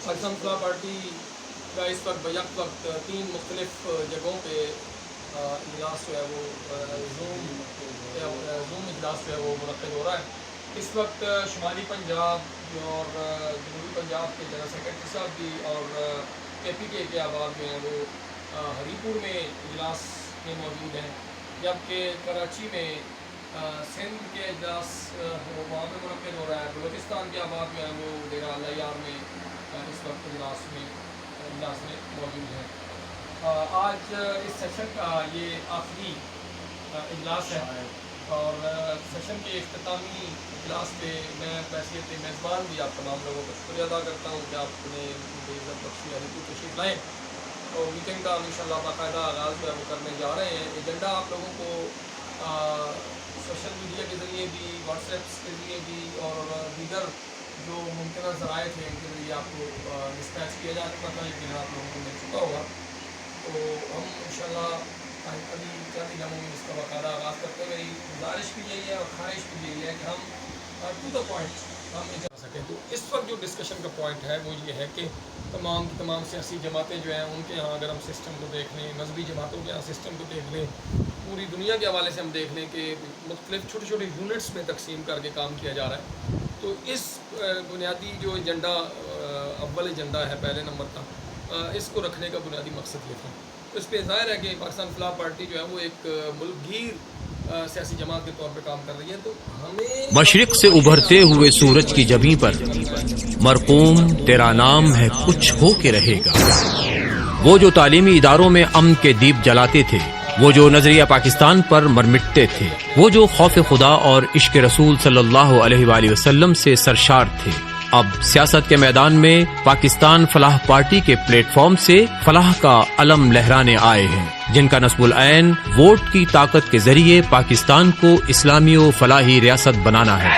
پاکستان فلاح پارٹی کا اس وقت بیک وقت 3 مختلف جگہوں پہ اجلاس جو ہے وہ زوم اجلاس جو ہے وہ منعقد ہو رہا ہے. اس وقت شمالی پنجاب اور جنوبی پنجاب کے جنرل سیکرٹری صاحب بھی اور KPK کے احباب جو ہیں وہ ہری پور میں اجلاس میں موجود ہیں، جبکہ کراچی میں سندھ کے اجلاس وہاں پہ منعقد ہو رہا ہے. بلوچستان کے احباب جو ہیں وہ ڈیرہ اللہ یار میں اس وقت اجلاس میں موجود ہیں. آج اس سیشن کا یہ آخری اجلاس ہے اور سیشن کے اختتامی اجلاس پہ میں بحیثیت میزبان بھی آپ تمام لوگوں کا شکریہ ادا کرتا ہوں کہ آپ نے عزت بخشی ہری پور تشریف لائیں. تو میٹنگ کا انشاءاللہ باقاعدہ آغاز جو ہے وہ کرنے جا رہے ہیں. ایجنڈا آپ لوگوں کو سوشل میڈیا کے ذریعے بھی، واٹس ایپس کے ذریعے بھی اور دیگر جو ممکنہ ذرائع تھے ان کے ذریعے آپ کو ڈسپیچ کیا جا چکا تھا، لیکن آپ لوگوں کو مل چکا ہوگا. تو ہم انشاءاللہ ابھی چند لمحوں میں اس کا باقاعدہ آغاز کرتے ہیں. میری گزارش بھی یہی ہے اور خواہش بھی یہی ہے کہ ہم ٹو دا پوائنٹ ہم جا سکیں. تو اس وقت جو ڈسکشن کا پوائنٹ ہے وہ یہ ہے کہ تمام سیاسی جماعتیں جو ہیں ان کے یہاں اگر ہم سسٹم کو دیکھ لیں، مذہبی جماعتوں کے یہاں سسٹم کو دیکھ لیں، پوری دنیا کے حوالے سے ہم دیکھ لیں کہ مختلف چھوٹے چھوٹے یونٹس میں تقسیم کر کے کام کیا جا رہا ہے. تو اس بنیادی جو ایجنڈا اول ایجنڈا ہے پہلے نمبر کا، اس کو رکھنے کا بنیادی مقصد یہ تھا. تو اس پہ ظاہر ہے کہ پاکستان فلاح پارٹی جو ہے وہ ایک ملک گیر سیاسی جماعت کے طور پہ کام کر رہی ہے. تو ہمیں مشرق سے ابھرتے ہوئے سورج کی جبیں پر مرقوم تیرا نام ہے کچھ ہو کے رہے گا. وہ جو تعلیمی اداروں میں امن کے دیپ جلاتے تھے، وہ جو نظریہ پاکستان پر مرمٹتے تھے، وہ جو خوف خدا اور عشق رسول صلی اللہ علیہ وآلہ وسلم سے سرشار تھے، اب سیاست کے میدان میں پاکستان فلاح پارٹی کے پلیٹ فارم سے فلاح کا علم لہرانے آئے ہیں، جن کا نصب العین ووٹ کی طاقت کے ذریعے پاکستان کو اسلامی و فلاحی ریاست بنانا ہے.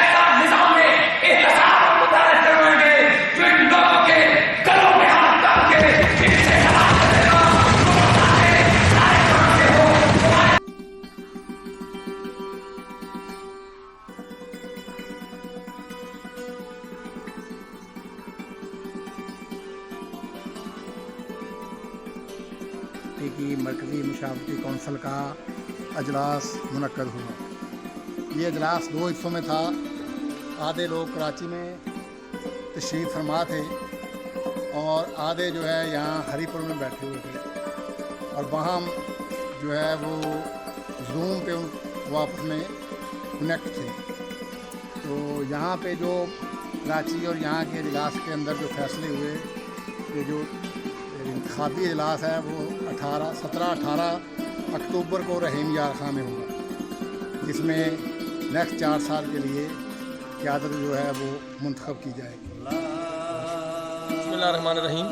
کی مرکزی مشاورتی کونسل کا اجلاس منعقد ہوا. یہ اجلاس 2 حصوں میں تھا. آدھے لوگ کراچی میں تشریف فرما تھے اور آدھے جو ہے یہاں ہری پور میں بیٹھے ہوئے تھے، اور وہاں جو ہے وہ زوم پہ وہ آپس میں کنیکٹ تھے. تو یہاں پہ جو کراچی اور یہاں کے اجلاس کے اندر جو فیصلے ہوئے کہ جو انتخابی اجلاس ہے وہ 17-18 اکتوبر کو رحیم یار خان میں ہوگا، جس میں نیکسٹ 4 سال کے لیے قیادت جو ہے وہ منتخب کی جائے گی. بسم اللہ الرحمن الرحیم.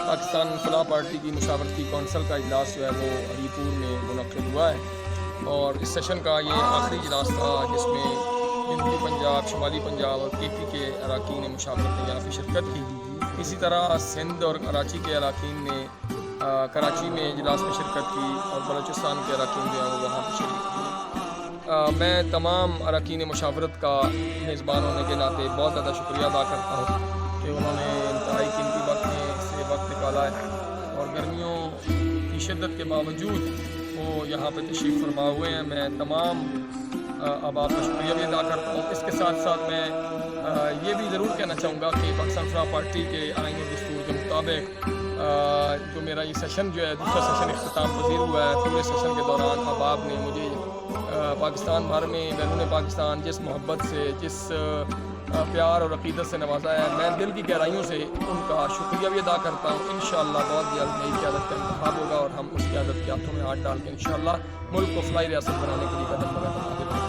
پاکستان فلاح پارٹی کی مشاورتی کونسل کا اجلاس جو ہے وہ ہری پور میں منعقد ہوا ہے اور اس سیشن کا یہ آخری اجلاس تھا جس میں جنوبی پنجاب، شمالی پنجاب اور KPK کے اراکین مشاورت نے یہاں پہ شرکت کی. اسی طرح سندھ اور کراچی کے اراکین نے کراچی میں اجلاس میں شرکت کی اور بلوچستان کے اراکین جو ہیں وہ وہاں پہ شریک ہوئے. میں تمام اراکین مشاورت کا میزبان ہونے کے ناطے بہت زیادہ شکریہ ادا کرتا ہوں کہ انہوں نے انتہائی قیمتی وقت میں سے وقت نکالا ہے اور گرمیوں کی شدت کے باوجود وہ یہاں پہ تشریف فرما ہوئے ہیں. میں تمام احباب کا شکریہ بھی ادا کرتا ہوں. اس کے ساتھ ساتھ میں یہ بھی ضرور کہنا چاہوں گا کہ پاکستان فلاح پارٹی کے آئین و دستور کے مطابق جو میرا یہ سیشن جو ہے دوسرا سیشن اختتام پذیر ہوا ہے، پورے سیشن کے دوران احباب نے مجھے پاکستان بھر میں بیرون پاکستان جس محبت سے، جس پیار اور عقیدت سے نوازا ہے، میں دل کی گہرائیوں سے ان کا شکریہ بھی ادا کرتا ہوں. انشاءاللہ بہت جلد نئی قیادت کا انتخاب ہوگا اور ہم اس قیادت کے ہاتھوں میں ہاتھ ڈال کے انشاءاللہ ملک کو فلاحی ریاست بنانے کے لیے قدم بڑھائیں گے.